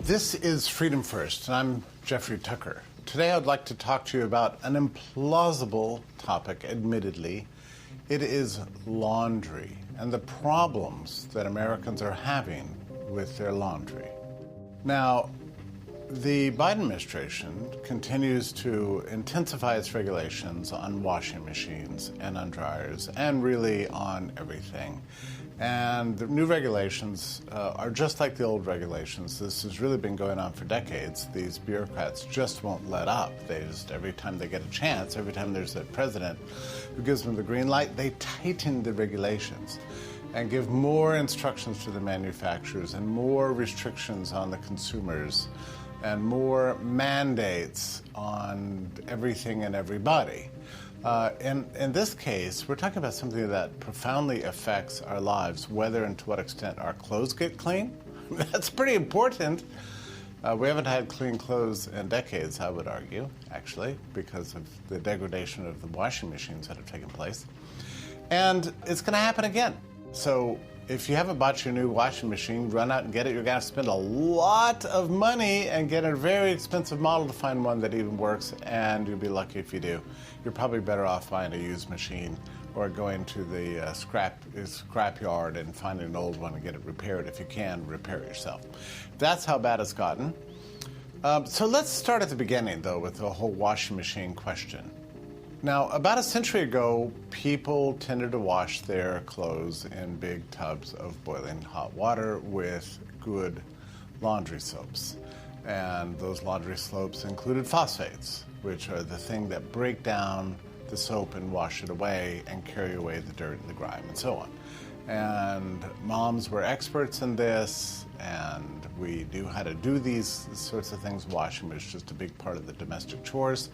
This is Freedom First, and I'm Jeffrey Tucker. Today I'd like to talk to you about an implausible topic, admittedly. It is laundry and the problems that Americans are having with their laundry. Now, the Biden administration continues to intensify its regulations on washing machines and on dryers and really on everything. And the new regulations are just like the old regulations. This has really been going on for decades. These bureaucrats just won't let up. They just, every time they get a chance, every time there's a president who gives them the green light, they tighten the regulations and give more instructions to the manufacturers and more restrictions on the consumers and more mandates on everything and everybody. In this case, we're talking about something that profoundly affects our lives, whether and to what extent our clothes get clean. That's pretty important. We haven't had clean clothes in decades, I would argue, actually, because of the degradation of the washing machines that have taken place. And it's going to happen again. So if you haven't bought your new washing machine, run out and get it. You're going to have to spend a lot of money and get a very expensive model to find one that even works, and you'll be lucky if you do. You're probably better off buying a used machine or going to the scrap yard and finding an old one and get it repaired. If you can, repair it yourself. That's how bad it's gotten. So let's start at the beginning, though, with the whole washing machine question. Now, about a century ago, people tended to wash their clothes in big tubs of boiling hot water with good laundry soaps. And those laundry soaps included phosphates, which are the thing that break down the soap and wash it away and carry away the dirt and the grime and so on. And moms were experts in this, and we knew how to do these sorts of things. Washing was just a big part of the domestic chores.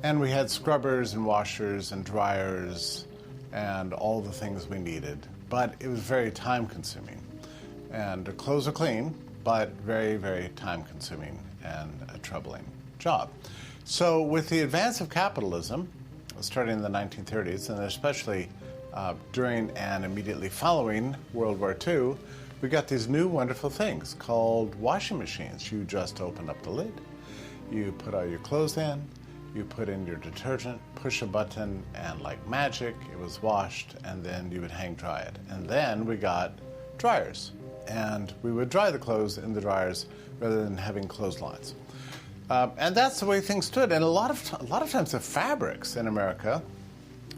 And we had scrubbers and washers and dryers and all the things we needed. But it was very time-consuming. And the clothes are clean, but very, very time-consuming and a troubling job. So with the advance of capitalism, starting in the 1930s, and especially during and immediately following World War II, we got these new wonderful things called washing machines. You just open up the lid, you put all your clothes in, you put in your detergent, push a button, and like magic, it was washed, and then you would hang dry it. And then we got dryers, and we would dry the clothes in the dryers rather than having clotheslines. And that's the way things stood. And a lot of times the fabrics in America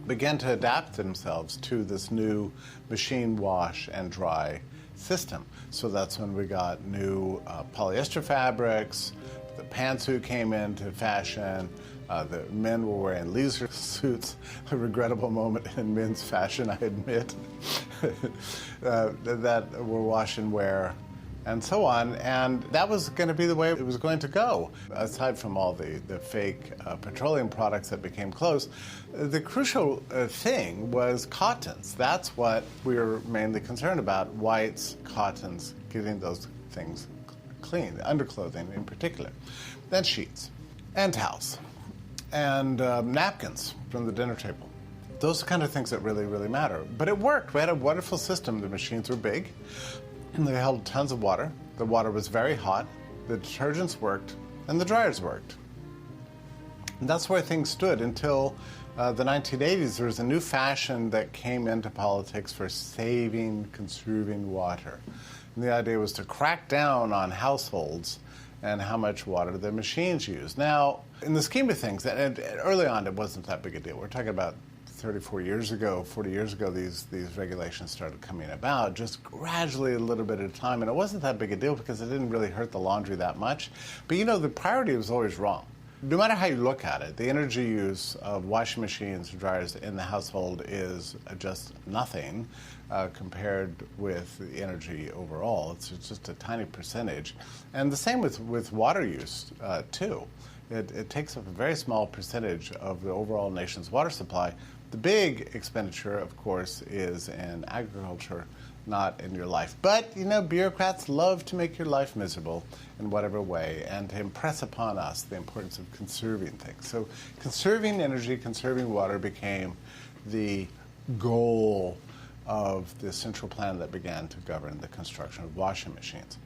began to adapt themselves to this new machine wash and dry system. So that's when we got new polyester fabrics. The pantsuit came into fashion. The men were wearing leisure suits, a regrettable moment in men's fashion, I admit, that were wash and wear, and so on. And that was going to be the way it was going to go. Aside from all the fake petroleum products that became clothes, the crucial thing was cottons. That's what we were mainly concerned about, whites, cottons, getting those things clean, underclothing in particular. Then sheets and towels and napkins from the dinner table. Those are the kind of things that really, really matter. But it worked. We had a wonderful system. The machines were big, and they held tons of water. The water was very hot. The detergents worked, and the dryers worked. And that's where things stood until the 1980s. There was a new fashion that came into politics for saving, conserving water. And the idea was to crack down on households and how much water the machines use. Now, in the scheme of things, and early on it wasn't that big a deal. We're talking about 40 years ago, these regulations started coming about, just gradually a little bit at a time. And it wasn't that big a deal because it didn't really hurt the laundry that much. But you know, the priority was always wrong. No matter how you look at it, the energy use of washing machines and dryers in the household is just nothing compared with the energy overall. It's just a tiny percentage. And the same with water use, too. It takes up a very small percentage of the overall nation's water supply. The big expenditure, of course, is in agriculture, not in your life. But, you know, bureaucrats love to make your life miserable in whatever way and to impress upon us the importance of conserving things. So conserving energy, conserving water became the goal of the central plan that began to govern the construction of washing machines.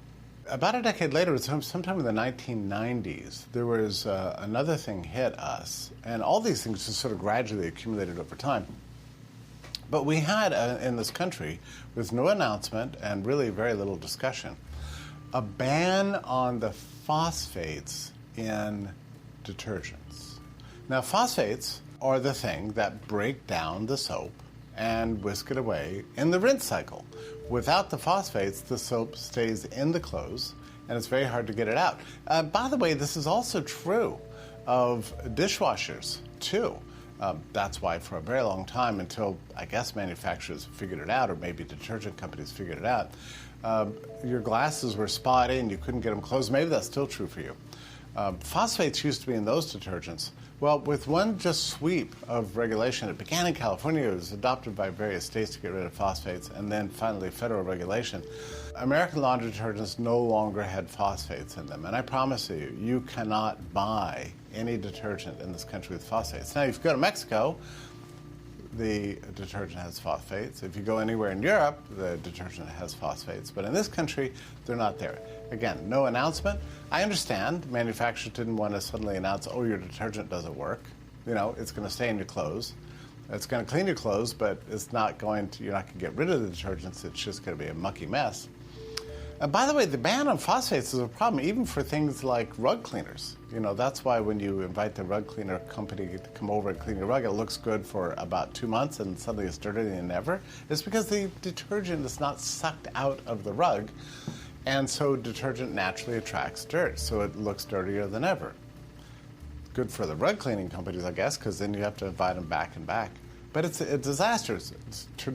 About a decade later, it was sometime in the 1990s, there was another thing hit us, and all these things just sort of gradually accumulated over time. But we had, in this country, with no announcement and really very little discussion, a ban on the phosphates in detergents. Now, phosphates are the thing that break down the soap and whisk it away in the rinse cycle. Without the phosphates, the soap stays in the clothes, and it's very hard to get it out. By the way, this is also true of dishwashers, too. That's why for a very long time, until I guess manufacturers figured it out, or maybe detergent companies figured it out, your glasses were spot in, you couldn't get them closed. Maybe that's still true for you. Phosphates used to be in those detergents. Well, with one just sweep of regulation, it began in California, it was adopted by various states to get rid of phosphates, and then finally federal regulation. American laundry detergents no longer had phosphates in them, and I promise you, you cannot buy any detergent in this country with phosphates. Now, if you go to Mexico, the detergent has phosphates. If you go anywhere in Europe, the detergent has phosphates. But in this country, they're not there. Again, no announcement. I understand manufacturers didn't want to suddenly announce, oh, your detergent doesn't work. You know, it's going to stay in your clothes. It's going to clean your clothes, but it's not going to, you're not going to get rid of the detergents. It's just going to be a mucky mess. By the way, the ban on phosphates is a problem even for things like rug cleaners. You know, that's why when you invite the rug cleaner company to come over and clean your rug, it looks good for about 2 months and suddenly it's dirtier than ever. It's because the detergent is not sucked out of the rug, and so detergent naturally attracts dirt, so it looks dirtier than ever. Good for the rug cleaning companies, I guess, because then you have to invite them back and back. But it's a disaster.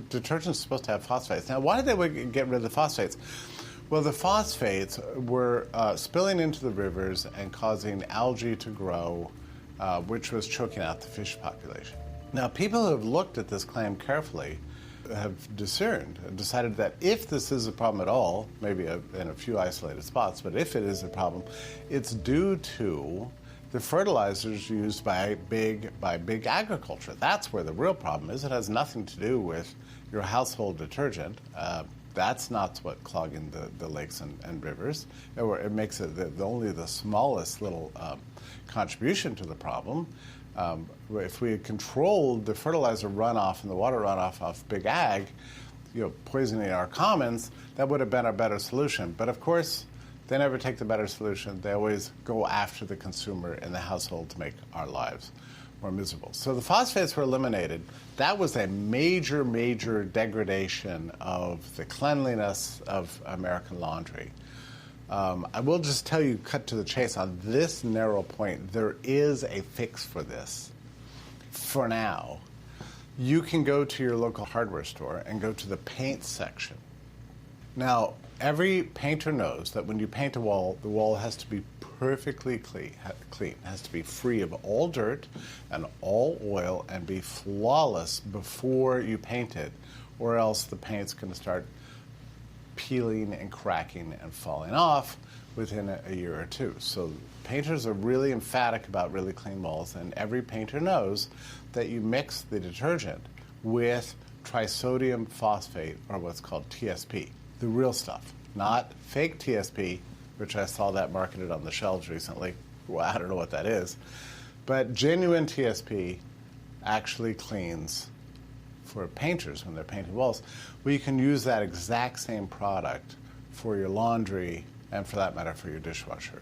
Detergent's supposed to have phosphates. Now, why did they get rid of the phosphates? Well, the phosphates were spilling into the rivers and causing algae to grow, which was choking out the fish population. Now, people who have looked at this claim carefully have decided that if this is a problem at all, maybe in a few isolated spots, but if it is a problem, it's due to the fertilizers used by big agriculture. That's where the real problem is. It has nothing to do with your household detergent. That's not what's clogging the lakes and rivers. It makes it only the smallest little contribution to the problem. If we had controlled the fertilizer runoff and the water runoff off big ag, poisoning our commons, that would have been a better solution. But of course, they never take the better solution. They always go after the consumer and the household to make our lives more miserable. So the phosphates were eliminated. That was a major, major degradation of the cleanliness of American laundry. I will just tell you, cut to the chase on this narrow point, there is a fix for this. For now, you can go to your local hardware store and go to the paint section. Now, every painter knows that when you paint a wall, the wall has to be perfectly clean. It has to be free of all dirt and all oil and be flawless before you paint it, or else the paint's going to start peeling and cracking and falling off within a year or two. So painters are really emphatic about really clean walls, and every painter knows that you mix the detergent with trisodium phosphate, or what's called TSP, the real stuff, not fake TSP, which I saw that marketed on the shelves recently. Well, I don't know what that is. But genuine TSP actually cleans for painters when they're painting walls. Well, you can use that exact same product for your laundry and, for that matter, for your dishwasher,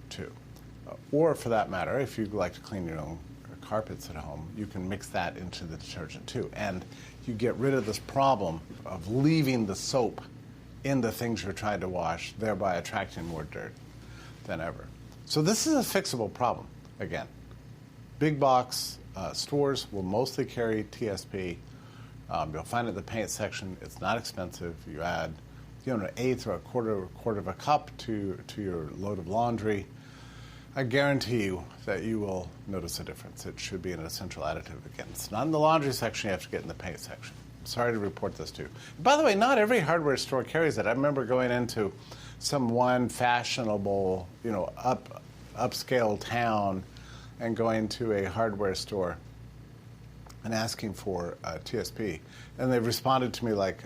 too. Or, for that matter, if you like to clean your own carpets at home, you can mix that into the detergent, too. And you get rid of this problem of leaving the soap in the things you're trying to wash, thereby attracting more dirt than ever. So this is a fixable problem. Again, big box stores will mostly carry TSP. You'll find it in the paint section. It's not expensive. You add an eighth or a quarter of a cup to your load of laundry. I guarantee you that you will notice a difference. It should be an essential additive. Again, it's not in the laundry section. You have to get in the paint section. Sorry to report this to you. By the way, not every hardware store carries it. I remember going into some one fashionable, upscale town and going to a hardware store and asking for TSP. And they responded to me like,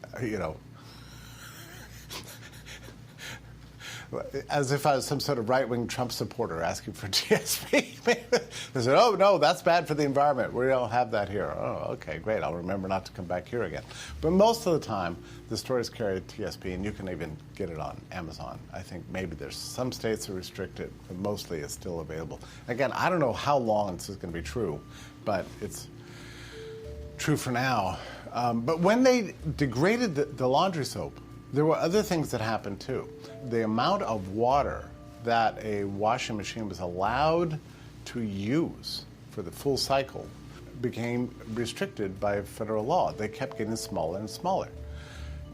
as if I was some sort of right-wing Trump supporter asking for TSP. They said, oh, no, that's bad for the environment. We don't have that here. Oh, okay, great. I'll remember not to come back here again. But most of the time, the stores carry TSP, and you can even get it on Amazon. I think maybe there's some states that restrict it, but mostly it's still available. Again, I don't know how long this is going to be true, but it's true for now. But when they degraded the laundry soap, there were other things that happened too. The amount of water that a washing machine was allowed to use for the full cycle became restricted by federal law. They kept getting smaller and smaller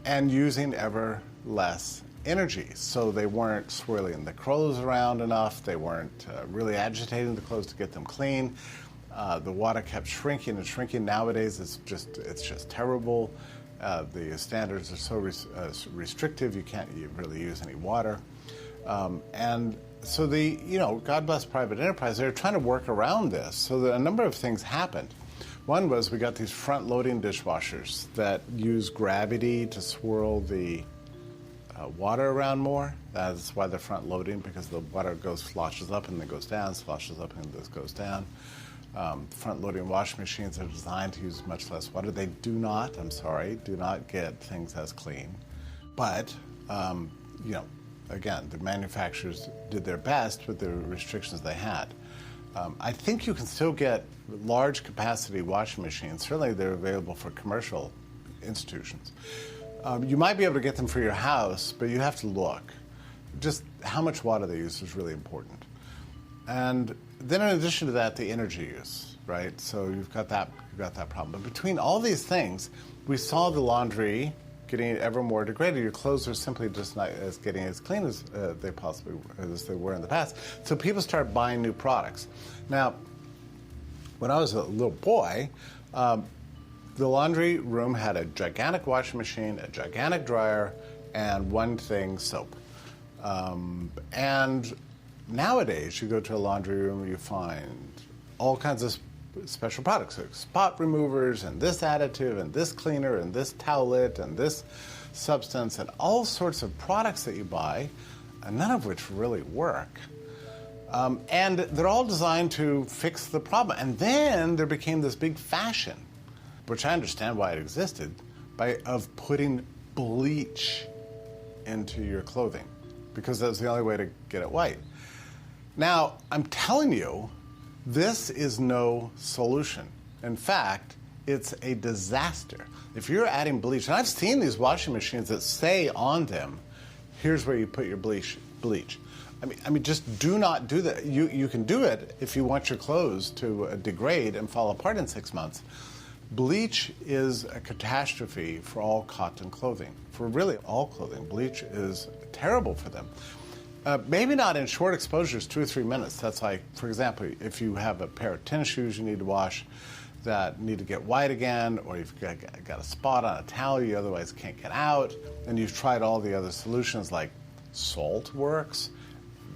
and using ever less energy. So they weren't swirling the clothes around enough. They weren't really agitating the clothes to get them clean. The water kept shrinking and shrinking. Nowadays, it's just terrible. The standards are so restrictive, you can't really use any water. And so God bless private enterprise, they're trying to work around this. So that a number of things happened. One was we got these front-loading dishwashers that use gravity to swirl the water around more. That's why they're front-loading, because the water sloshes up and then goes down, sloshes up and then goes down. Front-loading washing machines are designed to use much less water. They do not get things as clean. But, again, the manufacturers did their best with the restrictions they had. I think you can still get large capacity washing machines. Certainly they're available for commercial institutions. You might be able to get them for your house, but you have to look. Just how much water they use is really important. And then in addition to that, the energy use, right? So you've got that problem. But between all these things, we saw the laundry getting ever more degraded. Your clothes are simply just not getting as clean as they were in the past. So people start buying new products. Now, when I was a little boy, the laundry room had a gigantic washing machine, a gigantic dryer, and one thing, soap. And nowadays, you go to a laundry room, you find all kinds of special products, like spot removers, and this additive, and this cleaner, and this towelette, and this substance, and all sorts of products that you buy, and none of which really work. And they're all designed to fix the problem. And then there became this big fashion, which I understand why it existed, of putting bleach into your clothing, because that's the only way to get it white. Now, I'm telling you, this is no solution. In fact, it's a disaster. If you're adding bleach, and I've seen these washing machines that say on them, here's where you put your bleach. I mean, just do not do that. You can do it if you want your clothes to degrade and fall apart in 6 months. Bleach is a catastrophe for all cotton clothing, for really all clothing. Bleach is terrible for them. Maybe not in short exposures, 2 or 3 minutes. That's like, for example, if you have a pair of tennis shoes you need to wash that need to get white again, or you've got a spot on a towel you otherwise can't get out, and you've tried all the other solutions like salt works,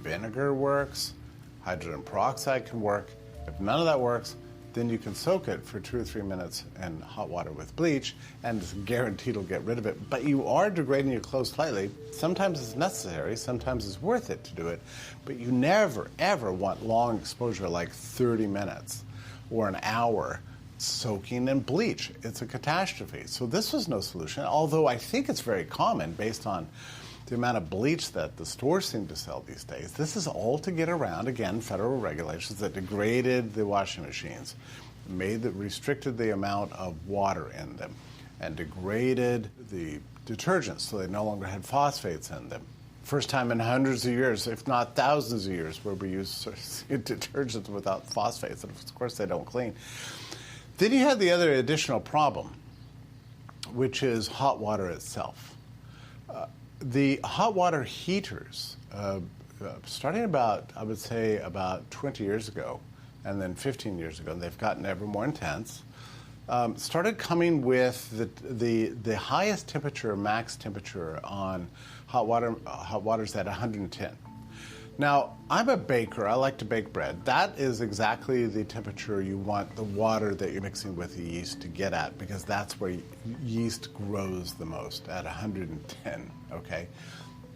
vinegar works, hydrogen peroxide can work. If none of that works, then you can soak it for 2 or 3 minutes in hot water with bleach, and it's guaranteed it'll get rid of it. But you are degrading your clothes slightly. Sometimes it's necessary, sometimes it's worth it to do it, but you never, ever want long exposure like 30 minutes or an hour soaking in bleach. It's a catastrophe. So this was no solution, although I think it's very common based on the amount of bleach that the stores seem to sell these days. This is all to get around, again, federal regulations that degraded the washing machines, restricted the amount of water in them, and degraded the detergents so they no longer had phosphates in them. First time in hundreds of years, if not thousands of years, where we use detergents without phosphates, and of course they don't clean. Then you have the other additional problem, which is hot water itself. The hot water heaters, starting about, I would say, about 20 years ago, and then 15 years ago, and they've gotten ever more intense, started coming with the highest temperature, max temperature on hot water's at 110. Now, I'm a baker. I like to bake bread. That is exactly the temperature you want the water that you're mixing with the yeast to get at, because that's where yeast grows the most, at 110, okay?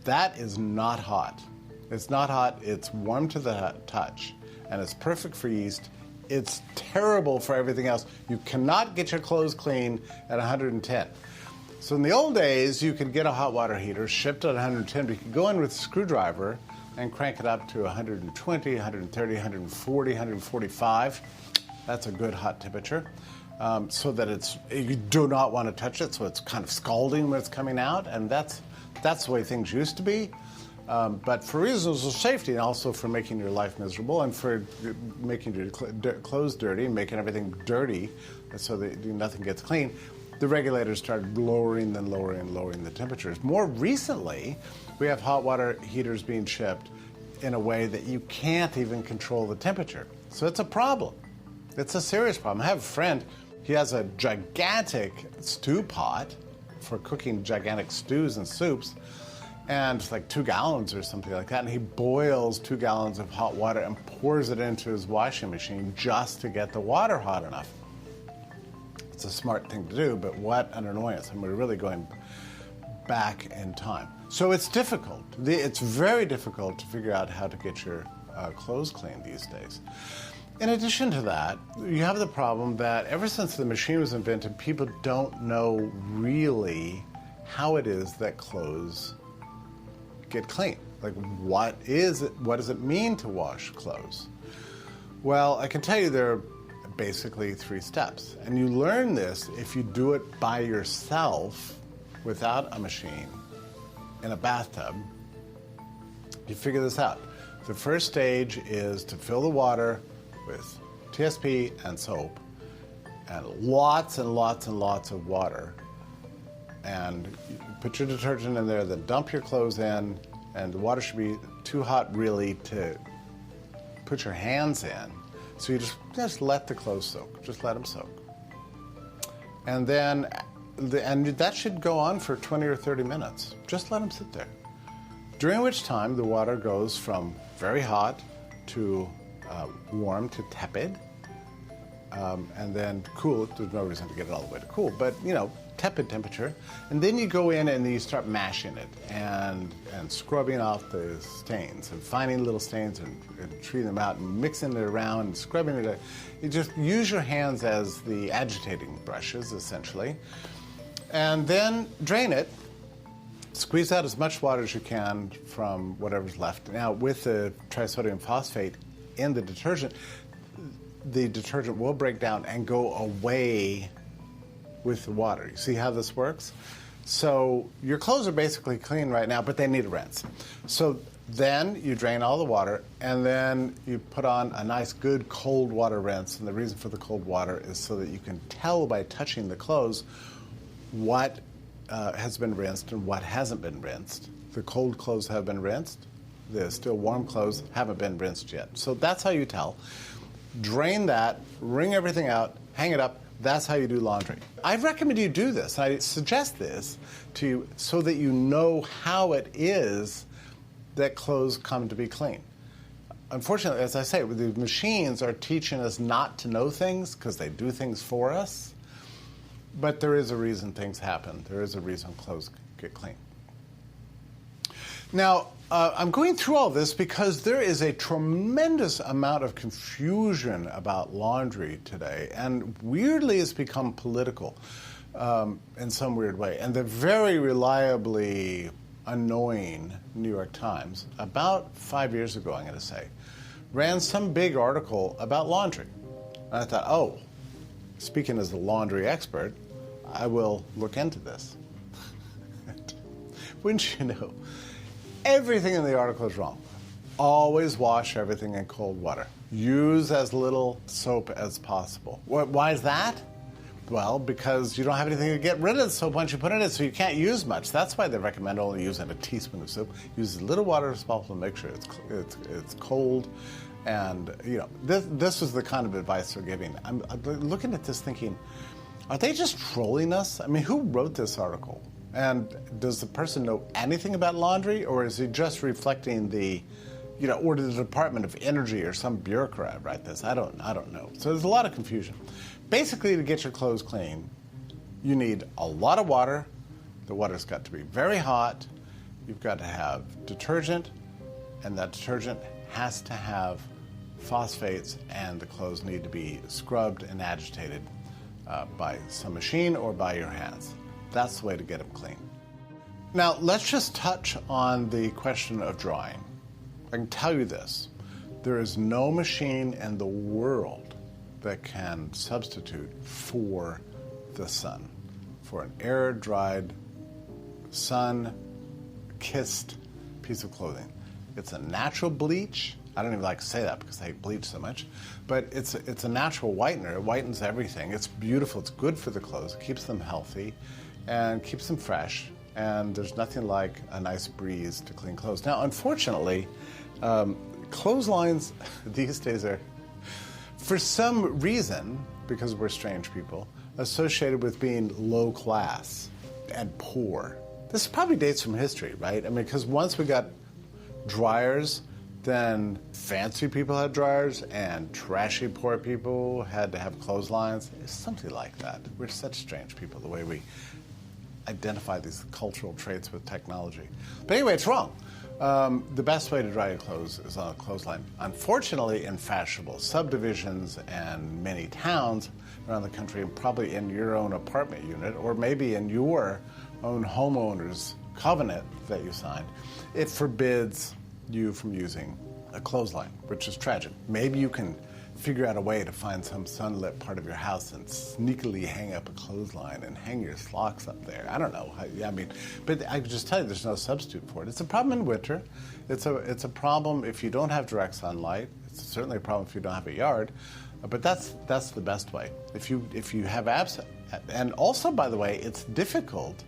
That is not hot. It's not hot, it's warm to the touch, and it's perfect for yeast. It's terrible for everything else. You cannot get your clothes clean at 110. So in the old days, you could get a hot water heater shipped at 110, but you could go in with a screwdriver and crank it up to 120, 130, 140, 145. That's a good hot temperature. So that you do not want to touch it, so it's kind of scalding when it's coming out, and that's the way things used to be. But for reasons of safety and also for making your life miserable and for making your clothes dirty and making everything dirty so that nothing gets clean, the regulators started lowering the temperatures. More recently, we have hot water heaters being shipped in a way that you can't even control the temperature. So it's a problem. It's a serious problem. I have a friend, he has a gigantic stew pot for cooking gigantic stews and soups, and it's like 2 gallons or something like that, and he boils 2 gallons of hot water and pours it into his washing machine just to get the water hot enough. It's a smart thing to do, but what an annoyance. And we're really going back in time. So it's difficult. It's very difficult to figure out how to get your clothes clean these days. In addition to that, you have the problem that ever since the machine was invented, people don't know really how it is that clothes get clean. Like, what is it? What does it mean to wash clothes? Well, I can tell you there are basically 3 steps. And you learn this if you do it by yourself without a machine in a bathtub. You figure this out. The first stage is to fill the water with TSP and soap and lots and lots and lots of water. And you put your detergent in there, then dump your clothes in, and the water should be too hot really to put your hands in. So you just let the clothes soak, just let them soak. And then, and that should go on for 20 or 30 minutes. Just let them sit there. During which time the water goes from very hot to warm to tepid, and then cool. There's no reason to get it all the way to cool, but tepid temperature. And then you go in and you start mashing it and scrubbing off the stains and finding little stains and treating them out and mixing it around and scrubbing it. You just use your hands as the agitating brushes, essentially. And then drain it. Squeeze out as much water as you can from whatever's left. Now, with the trisodium phosphate in the detergent will break down and go away with the water. You see how this works? So your clothes are basically clean right now, but they need a rinse. So then you drain all the water, and then you put on a nice, good cold water rinse. And the reason for the cold water is so that you can tell by touching the clothes what has been rinsed and what hasn't been rinsed. The cold clothes have been rinsed. The still warm clothes haven't been rinsed yet. So that's how you tell. Drain that, wring everything out, hang it up. That's how you do laundry. I recommend you do this. I suggest this to you so that you know how it is that clothes come to be clean. Unfortunately, as I say, the machines are teaching us not to know things because they do things for us. But there is a reason things happen. There is a reason clothes get clean. Now, I'm going through all this because there is a tremendous amount of confusion about laundry today, and weirdly it's become political in some weird way. And the very reliably annoying New York Times, about 5 years ago, I'm going to say, ran some big article about laundry. And I thought, oh, speaking as a laundry expert, I will look into this. Wouldn't you know? Everything in the article is wrong. Always wash everything in cold water. Use as little soap as possible. Why is that? Well, because you don't have anything to get rid of the soap once you put it in it, so you can't use much. That's why they recommend only using a teaspoon of soap. Use as little water as possible to make sure it's cold. And this is the kind of advice they're giving. I'm looking at this thinking, are they just trolling us? I mean, who wrote this article? And does the person know anything about laundry, or is he just reflecting or did the Department of Energy or some bureaucrat write this? I don't know. So there's a lot of confusion. Basically, to get your clothes clean, you need a lot of water. The water's got to be very hot, you've got to have detergent, and that detergent has to have phosphates, and the clothes need to be scrubbed and agitated by some machine or by your hands. That's the way to get them clean. Now, let's just touch on the question of drying. I can tell you this. There is no machine in the world that can substitute for the sun, for an air-dried, sun-kissed piece of clothing. It's a natural bleach. I don't even like to say that because I hate bleach so much, but it's a natural whitener. It whitens everything. It's beautiful. It's good for the clothes. It keeps them healthy and keeps them fresh, and there's nothing like a nice breeze to clean clothes. Now, unfortunately, clotheslines these days are, for some reason, because we're strange people, associated with being low class and poor. This probably dates from history, right? I mean, because once we got dryers, then fancy people had dryers and trashy poor people had to have clotheslines. It's something like that. We're such strange people, the way we identify these cultural traits with technology. But anyway, it's wrong. The best way to dry your clothes is on a clothesline. Unfortunately, in fashionable subdivisions and many towns around the country, and probably in your own apartment unit, or maybe in your own homeowner's covenant that you signed, it forbids you from using a clothesline, which is tragic. Maybe you can figure out a way to find some sunlit part of your house and sneakily hang up a clothesline and hang your slocks up there. I don't know. I mean, but I can just tell you there's no substitute for it. It's a problem in winter. It's a problem if you don't have direct sunlight. It's certainly a problem if you don't have a yard. But that's the best way. If you have and also, by the way, it's difficult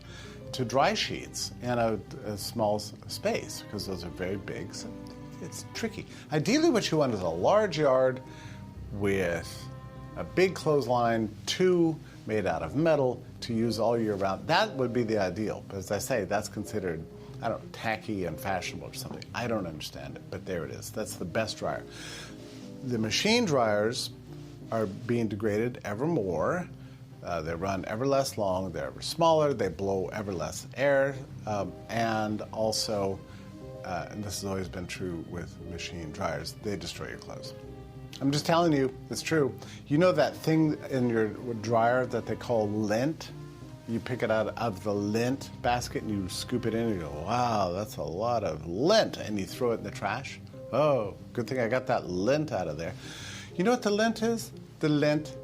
to dry sheets in a small space because those are very big. So it's tricky. Ideally, what you want is a large yard with a big clothesline, two made out of metal to use all year round. That would be the ideal. But as I say, that's considered, I don't know, tacky and fashionable or something. I don't understand it, but there it is. That's the best dryer. The machine dryers are being degraded ever more. They run ever less long, they're ever smaller, they blow ever less air, and also, and this has always been true with machine dryers, they destroy your clothes. I'm just telling you, it's true. You know that thing in your dryer that they call lint? You pick it out of the lint basket and you scoop it in and you go, wow, that's a lot of lint, and you throw it in the trash. Oh, good thing I got that lint out of there. You know what the lint is? The lint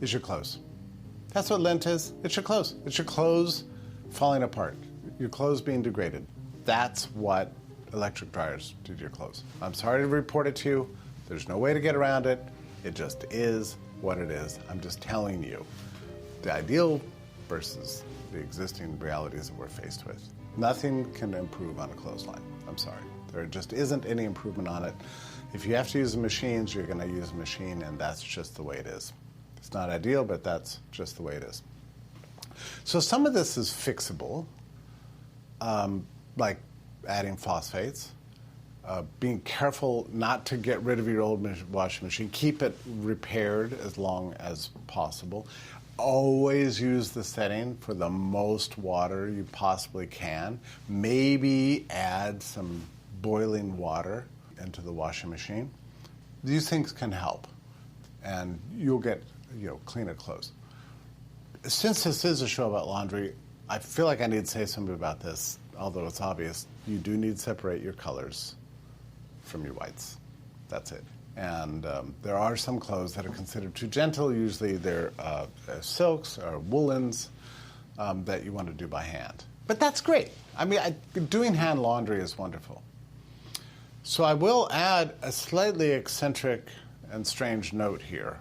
is your clothes. That's what lint is. It's your clothes. It's your clothes falling apart. Your clothes being degraded. That's what electric dryers do to your clothes. I'm sorry to report it to you. There's no way to get around it. It just is what it is. I'm just telling you the ideal versus the existing realities that we're faced with. Nothing can improve on a clothesline. I'm sorry. There just isn't any improvement on it. If you have to use the machines, you're going to use a machine, and that's just the way it is. It's not ideal, but that's just the way it is. So some of this is fixable, like adding phosphates, being careful not to get rid of your old washing machine. Keep it repaired as long as possible. Always use the setting for the most water you possibly can. Maybe add some boiling water into the washing machine. These things can help, and you'll get cleaner clothes. Since this is a show about laundry, I feel like I need to say something about this, although it's obvious. You do need to separate your colors from your whites. That's it. And there are some clothes that are considered too gentle. Usually they're silks or woolens that you want to do by hand. But that's great. I mean, doing hand laundry is wonderful. So I will add a slightly eccentric and strange note here.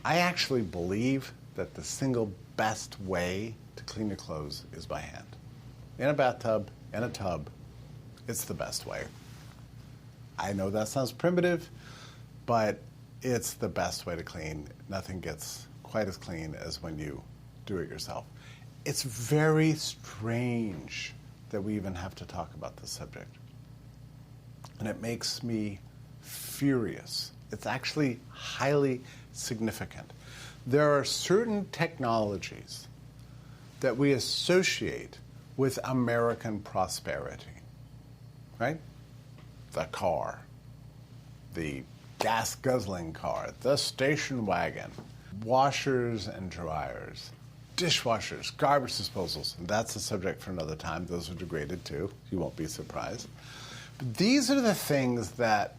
I actually believe that the single best way to clean your clothes is by hand. In a bathtub, in a tub, it's the best way. I know that sounds primitive, but it's the best way to clean. Nothing gets quite as clean as when you do it yourself. It's very strange that we even have to talk about this subject. And it makes me furious. It's actually highly significant. There are certain technologies that we associate with American prosperity, right? The car, the gas-guzzling car, the station wagon, washers and dryers, dishwashers, garbage disposals. And that's a subject for another time. Those are degraded too. You won't be surprised. But these are the things that,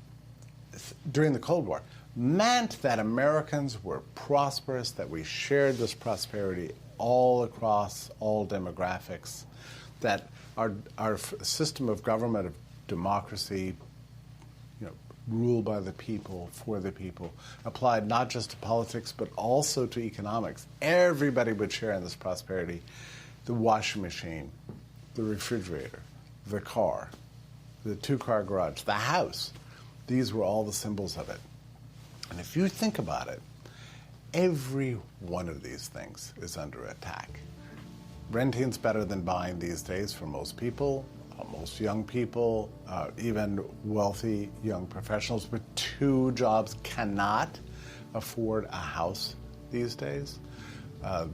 during the Cold War, meant that Americans were prosperous, that we shared this prosperity all across all demographics, that our system of government, of democracy, ruled by the people, for the people, applied not just to politics, but also to economics. Everybody would share in this prosperity. The washing machine, the refrigerator, the car, the two-car garage, the house. These were all the symbols of it. And if you think about it, every one of these things is under attack. Renting's better than buying these days for most people. Most young people, even wealthy young professionals with 2 jobs cannot afford a house these days.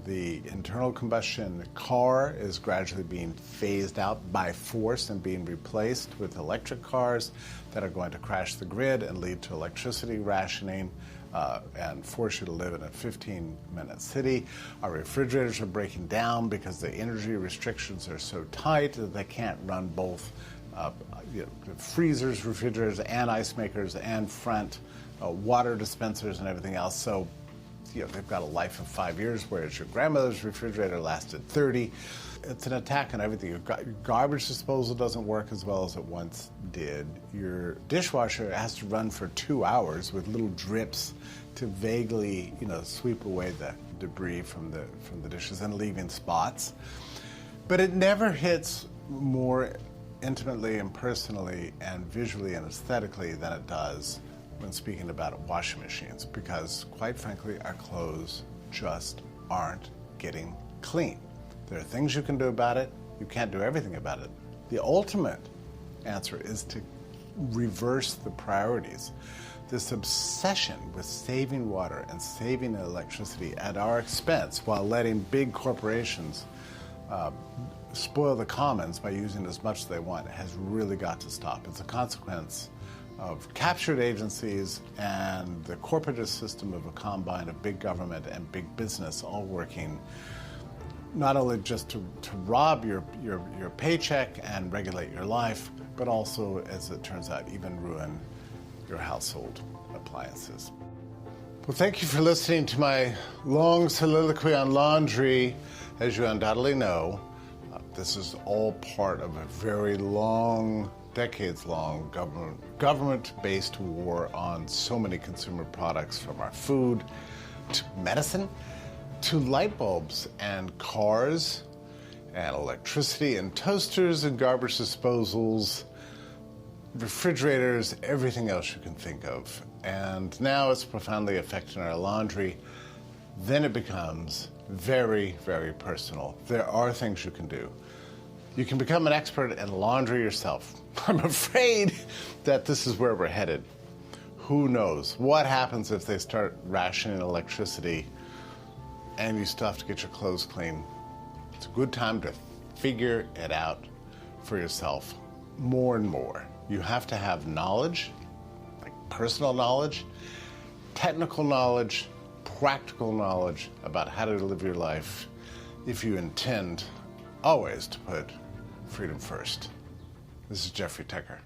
The internal combustion car is gradually being phased out by force and being replaced with electric cars that are going to crash the grid and lead to electricity rationing and force you to live in a 15-minute city. Our refrigerators are breaking down because the energy restrictions are so tight that they can't run both freezers, refrigerators, and ice makers and front water dispensers and everything else. So they've got a life of 5 years, whereas your grandmother's refrigerator lasted 30. It's an attack on everything. Your garbage disposal doesn't work as well as it once did. Your dishwasher has to run for 2 hours with little drips to vaguely, sweep away the debris from the dishes and leaving spots. But it never hits more intimately and personally and visually and aesthetically than it does when speaking about washing machines, because quite frankly, our clothes just aren't getting clean. There are things you can do about it. You can't do everything about it. The ultimate answer is to reverse the priorities. This obsession with saving water and saving electricity at our expense while letting big corporations spoil the commons by using as much as they want has really got to stop. It's a consequence of captured agencies and the corporatist system of a combine of big government and big business all working not only just to rob your paycheck and regulate your life, but also, as it turns out, even ruin your household appliances. Well, thank you for listening to my long soliloquy on laundry. As you undoubtedly know, this is all part of a very long, decades-long government-based war on so many consumer products, from our food to medicine to light bulbs and cars and electricity and toasters and garbage disposals, refrigerators, everything else you can think of. And now it's profoundly affecting our laundry. Then it becomes very, very personal. There are things you can do. You can become an expert in laundry yourself. I'm afraid that this is where we're headed. Who knows? What happens if they start rationing electricity and you still have to get your clothes clean? It's a good time to figure it out for yourself more and more. You have to have knowledge, like personal knowledge, technical knowledge, practical knowledge about how to live your life if you intend always to put freedom first. This is Jeffrey Tucker.